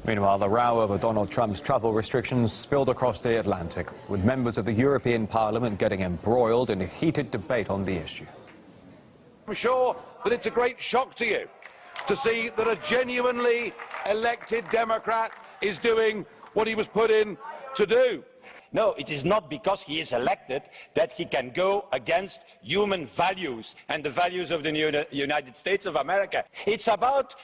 Meanwhile, the row over Donald Trump's travel restrictions spilled across the Atlantic, with members of the European Parliament getting embroiled in a heated debate on the issue. I'm sure that it's a great shock to you to see that a genuinely elected Democrat is doing what he was put in to do. No, it is not because he is elected that he can go against human values and the values of the United States of America. It's about,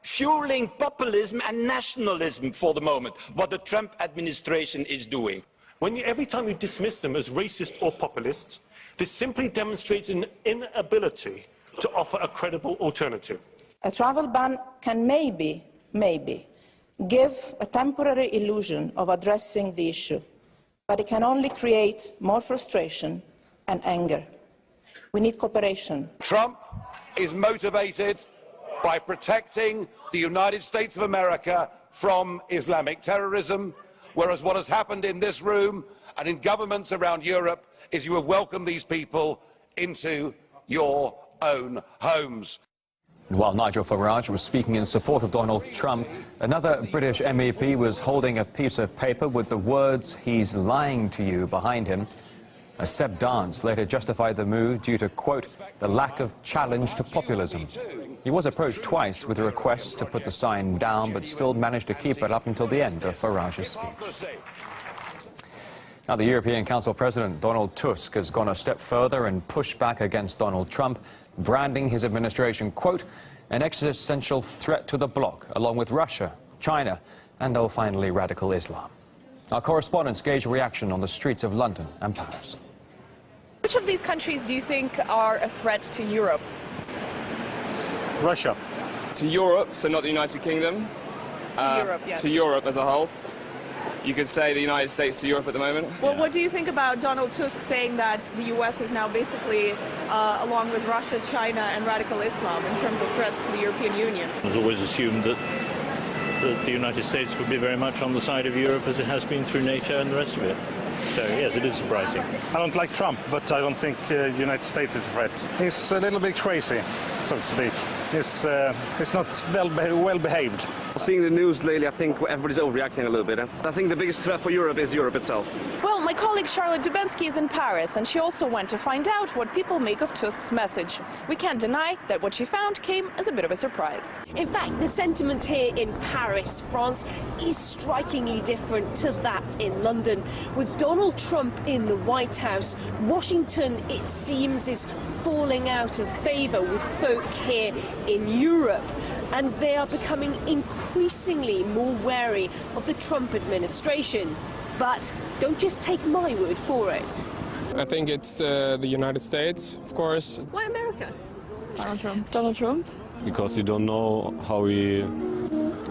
fueling populism and nationalism for the moment, what the Trump administration is doing. Every time you dismiss them as racist or populists, this simply demonstrates an inability to offer a credible alternative. A travel ban can maybe give a temporary illusion of addressing the issue, but it can only create more frustration and anger. We need cooperation. Trump is motivated by protecting the United States of America from Islamic terrorism, whereas what has happened in this room and in governments around Europe is you have welcomed these people into your own homes. While Nigel Farage was speaking in support of Donald Trump, another British MEP was holding a piece of paper with the words, "He's lying to you," behind him. Seb Dance later justified the move due to, quote, the lack of challenge to populism. He was approached twice with a request to put the sign down, but still managed to keep it up until the end of Farage's speech. Now, the European Council President Donald Tusk has gone a step further and pushed back against Donald Trump, branding his administration, quote, an existential threat to the bloc, along with Russia, China, and, finally, radical Islam. Our correspondents gauge reaction on the streets of London and Paris. Which of these countries do you think are a threat to Europe? Russia. To Europe, so not the United Kingdom. Europe, yes. To Europe as a whole. You could say the United States to Europe at the moment. Well, what do you think about Donald Tusk saying that the U.S. is now basically, along with Russia, China, and radical Islam, in terms of threats to the European Union? It was always assumed that the United States would be very much on the side of Europe as it has been through NATO and the rest of it. So, yes, it is surprising. I don't like Trump, but I don't think the United States is a threat. He's a little bit crazy, so to speak. He's not well behaved. Seeing the news lately, I think everybody's overreacting a little bit. I think the biggest threat for Europe is Europe itself. Well, my colleague Charlotte Dubensky is in Paris, and she also went to find out what people make of Tusk's message. We can't deny that what she found came as a bit of a surprise. In fact, the sentiment here in Paris, France, is strikingly different to that in London. With Donald Trump in the White House, Washington, it seems, is falling out of favour with folk here in Europe, and they are becoming increasingly more wary of the Trump administration. But don't just take my word for it. I think it's the United States, of course. Why America? Donald Trump. Donald Trump? Because you don't know how he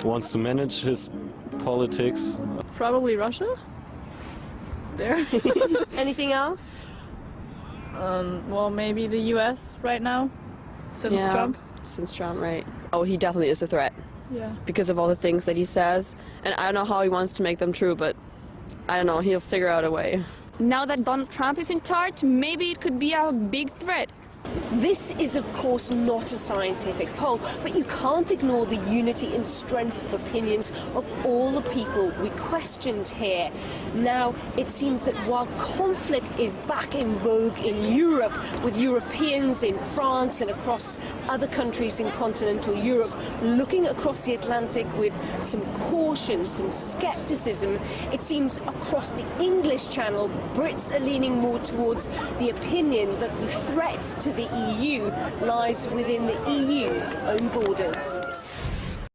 wants to manage his politics. Probably Russia? There. Anything else? Well, maybe the U.S. right now, since Trump. Since Trump, right. Oh, he definitely is a threat. Yeah. Because of all the things that he says. And I don't know how he wants to make them true, but I don't know, he'll figure out a way. Now that Donald Trump is in charge, maybe it could be a big threat. This is, of course, not a scientific poll, but you can't ignore the unity and strength of opinions of all the people we questioned here. Now, it seems that while conflict is back in vogue in Europe, with Europeans in France and across other countries in continental Europe looking across the Atlantic with some caution, some skepticism, it seems across the English Channel, Brits are leaning more towards the opinion that the threat to the EU lies within the EU's own borders.